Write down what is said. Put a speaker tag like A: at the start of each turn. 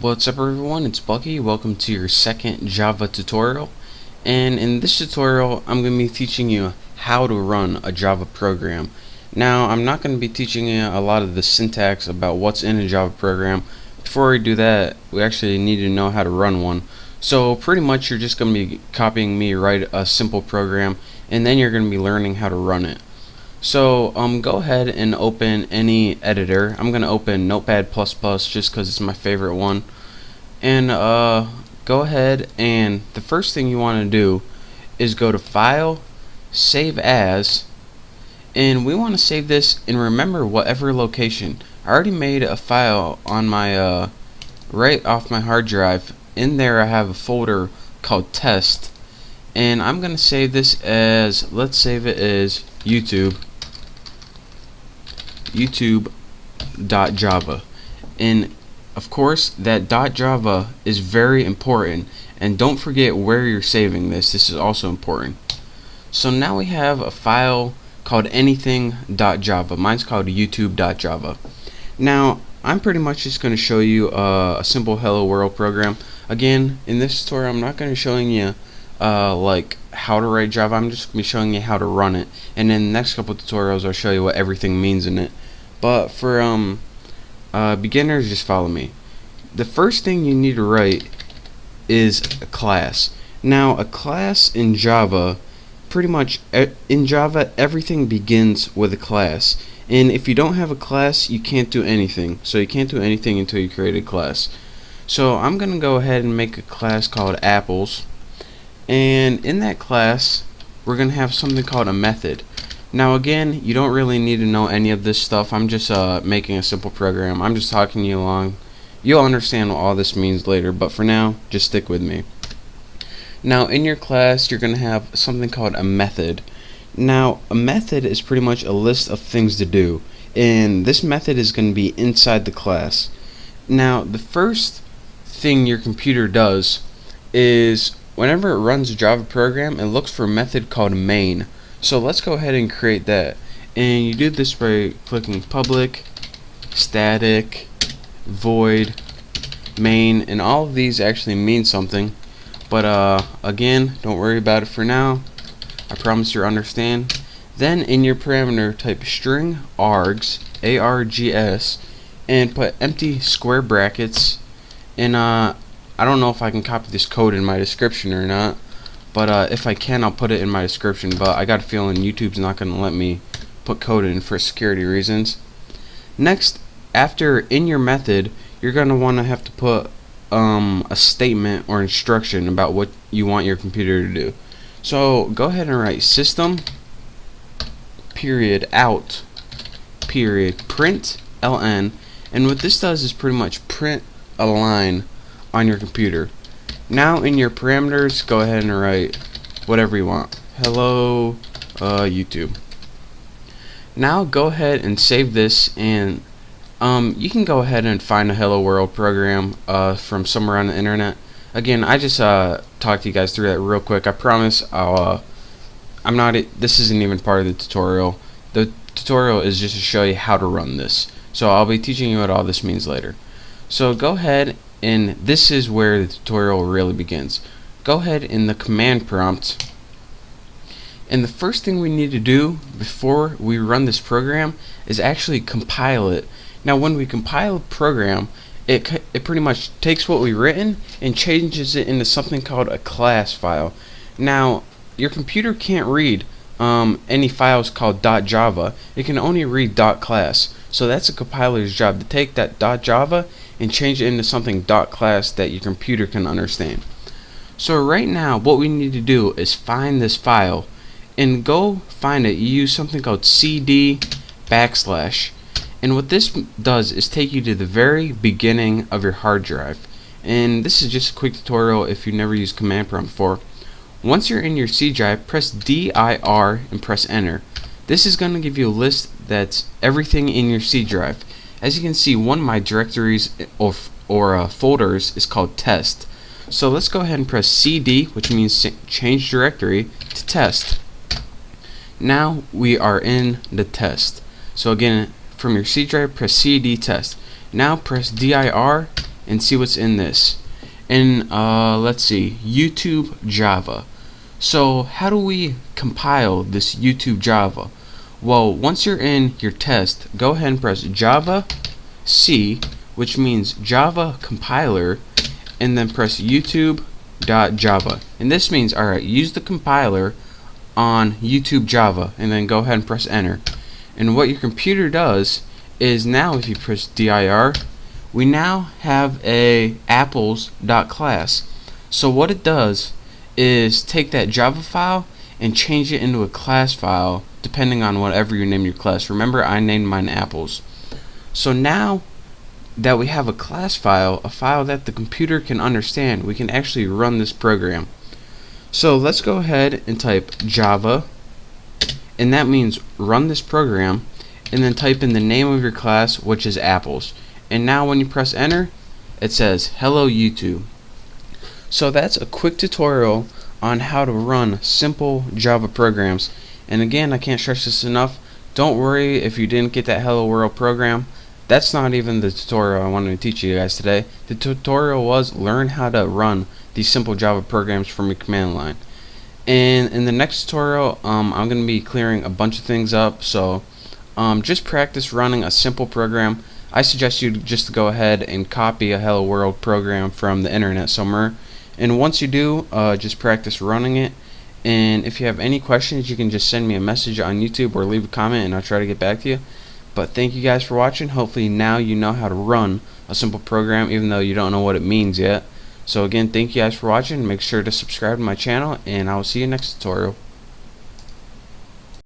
A: What's up everyone, it's Bucky. Welcome to your second Java tutorial. And in this tutorial, I'm going to be teaching you how to run a Java program. Now, I'm not going to be teaching you a lot of the syntax about what's in a Java program. Before we do that, we actually need to know how to run one. So pretty much you're just going to be copying me write a simple program, and then you're going to be learning how to run it. So go ahead and open any editor. I'm gonna open Notepad++ just because it's my favorite one. And go ahead, and the first thing you want to do is go to File, Save As, and we want to save this in, remember, whatever location. I already made a file on my right off my hard drive. In there I have a folder called Test, and I'm gonna save this as, let's save it as YouTube.java. And of course that .java is very important, and don't forget where you're saving this. This is also important. So now we have a file called anything.java. Mine's called YouTube.java. Now I'm pretty much just going to show you a simple hello world program. Again, in this tutorial I'm not going to be showing you like how to write Java. I'm just going to be showing you how to run it, and in the next couple tutorials I'll show you what everything means in it. But for beginners, just follow me. The first thing you need to write is a class. Now a class in Java, pretty much in Java everything begins with a class, and if you don't have a class you can't do anything. So you can't do anything until you create a class. So I'm gonna go ahead and make a class called apples, and in that class we're gonna have something called a method. Now again, you don't really need to know any of this stuff. I'm just making a simple program. I'm just talking you along. You'll understand what all this means later, but for now, just stick with me. Now in your class, you're going to have something called a method. Now a method is pretty much a list of things to do, and this method is going to be inside the class. Now the first thing your computer does is whenever it runs a Java program, it looks for a method called main. So let's go ahead and create that, and you do this by clicking public, static, void, main, and all of these actually mean something, but again, don't worry about it for now. I promise you'll understand. Then in your parameter type string args, args, and put empty square brackets, and I don't know if I can copy this code in my description or not, but if I can, I'll put it in my description. But I got a feeling YouTube's not going to let me put code in for security reasons. Next, after in your method, you're going to want to have to put a statement or instruction about what you want your computer to do. So go ahead and write system period out period print ln, and what this does is pretty much print a line on your computer. Now in your parameters, go ahead and write whatever you want. Hello YouTube. Now go ahead and save this, and you can go ahead and find a hello world program from somewhere on the internet. Again, I just talked to you guys through that real quick. I promise this isn't even part of the tutorial. The tutorial is just to show you how to run this. So I'll be teaching you what all this means later. So go ahead, and this is where the tutorial really begins. Go ahead in the command prompt, and the first thing we need to do before we run this program is actually compile it. Now when we compile a program, it pretty much takes what we've written and changes it into something called a class file. Now your computer can't read any files called .java. It can only read .class. So that's a compiler's job, to take that .java and change it into something .class that your computer can understand. So right now what we need to do is find this file, and go find it. You use something called cd \, and what this does is take you to the very beginning of your hard drive. And this is just a quick tutorial if you've never used command prompt before. Once you're in your C drive, press dir and press enter. This is going to give you a list that's everything in your C drive. As you can see, one of my directories or folders is called test. So let's go ahead and press CD, which means change directory, to test. Now we are in the test. So again, from your C drive, press CD test. Now press dir and see what's in this. And let's see, YouTube Java. So how do we compile this YouTube Java? Well, once you're in your test, go ahead and press Java C, which means Java compiler, and then press YouTube.java. And this means, alright, use the compiler on YouTube Java, and then go ahead and press enter. And what your computer does is, now if you press dir, we now have a apples.class. So what it does is take that Java file and change it into a class file depending on whatever you name your class. Remember, I named mine apples. So now that we have a class file, a file that the computer can understand, we can actually run this program. So let's go ahead and type Java, and that means run this program, and then type in the name of your class, which is apples. And now when you press enter, it says hello YouTube. So that's a quick tutorial on how to run simple Java programs. And again, I can't stress this enough, don't worry if you didn't get that hello world program. That's not even the tutorial I wanted to teach you guys today. The tutorial was learn how to run these simple Java programs from your command line. And in the next tutorial, I'm going to be clearing a bunch of things up. So just practice running a simple program. I suggest you just to go ahead and copy a hello world program from the internet somewhere. And once you do, just practice running it. And if you have any questions, you can just send me a message on YouTube or leave a comment, and I'll try to get back to you. But thank you guys for watching. Hopefully now you know how to run a simple program, even though you don't know what it means yet. So again, thank you guys for watching. Make sure to subscribe to my channel, and I will see you next tutorial.